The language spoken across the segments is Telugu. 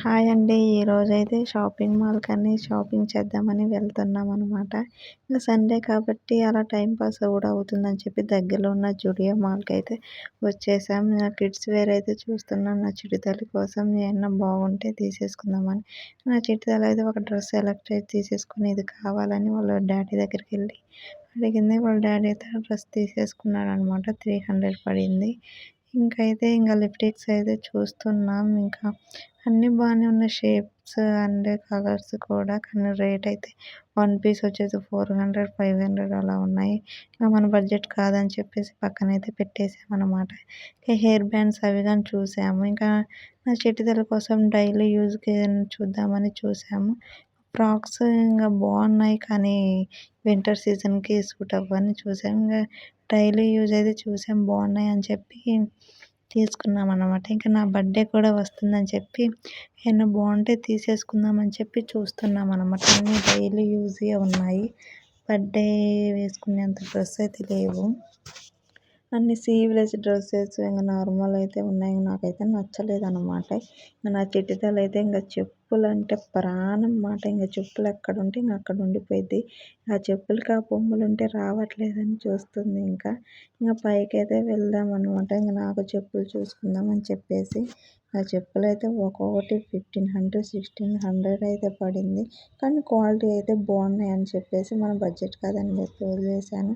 హాయ్ అండి. ఈరోజైతే షాపింగ్ మాల్‌కని షాపింగ్ చేద్దామని వెళ్తున్నామనమాట. ఇంక సండే కాబట్టి అలా టైం పాస్ కూడా అవుతుందని చెప్పి దగ్గరలో ఉన్న జుడియో మాల్‌కైతే వచ్చేసాం. కిడ్స్ వేర్ అయితే చూస్తున్నాం. నా చిట్టి తల్లి కోసం ఏమన్నా బాగుంటే తీసేసుకుందామని. నా చిట్టి తల్లి అయితే ఒక డ్రెస్ సెలెక్ట్ చేసి తీసేసుకొని ఇది కావాలని వాళ్ళ డ్యాడీ దగ్గరికెళ్ళి అడిగింది. వాళ్ళ డ్యాడీ అయితే ఆ డ్రెస్ తీసేసుకున్నాడనమాట. 300 పడింది. ఇంకా లిప్‌స్టిక్స్ అయితే చూస్తున్నాం. ఇంకా అన్నీ బాగానే ఉన్నాయి షేప్స్ అండ్ కలర్స్ కూడా. కానీ రేట్ అయితే వన్ పీస్ వచ్చేసి 400, 500 అలా ఉన్నాయి. మన బడ్జెట్ కాదని చెప్పేసి పక్కనైతే పెట్టేసామన్నమాట. హెయిర్ బ్యాండ్స్ అవి కానీ చూసాము. ఇంకా నా చిట్టి కోసం డైలీ యూజ్‌కి చూద్దామని చూసాము. ఫ్రాక్స్ ఇంక బాగున్నాయి కానీ వింటర్ సీజన్‌కి సూట్ అవ్వని చూసాం. డైలీ యూజ్ అయితే చూసాం బాగున్నాయి అని చెప్పి తీసుకున్నామన్నమాట. ఇంకా నా బర్త్డే కూడా వస్తుందని చెప్పి ఏమన్నా బాగుంటే తీసేసుకుందామని చెప్పి చూస్తున్నామన్నమాట. అన్నీ డైలీ యూజ్‌వే ఉన్నాయి. బర్త్డే వేసుకునేంత డ్రెస్ అయితే లేవు. అన్ని స్లీవ్లెస్ డ్రెస్సెస్ నార్మల్ అయితే ఉన్నాయి. నాకైతే నచ్చలేదన్నమాట. నా చిట్టి తల్లి అయితే చెప్పులంటే ప్రాణం మాట. చెప్పులు ఎక్కడుంటే అక్కడ ఉండిపోయిద్ది. ఆ చెప్పులకి ఆ బొమ్మలుంటే రావట్లేదని చూస్తుంది. పైకైతే వెళ్దామన్నమాట. నాకు చెప్పులు చూసుకుందామని చెప్పేసి ఆ చెప్పులైతే ఒక్కొక్కటి 1500, 1600 అయితే పడింది. కానీ క్వాలిటీ అయితే బాగున్నాయని చెప్పేసి మన బడ్జెట్ కాదని చెప్పి వదిలేసాను.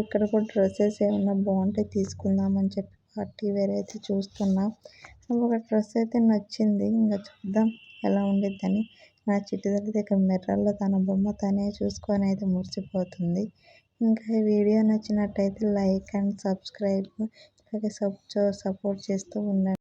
ఇక్కడ కూడా డ్రెస్సెస్ ఏమన్నా బాగుంటే తీసుకుందామని చెప్పి పార్టీ వేర్ అయితే చూస్తున్నా. ఒక డ్రెస్ అయితే నచ్చింది. చూద్దాం ఎలా ఉండిద్దని. నా చిట్టి తల్లి దగ్గర మిర్రర్‌లో తన బొమ్మ తనే చూసుకొని అయితే మురిసిపోతుంది. ఈ వీడియో నచ్చినట్టయితే లైక్ అండ్ సబ్స్క్రైబ్ అలాగే సపోర్ట్ చేస్తూ ఉండండి.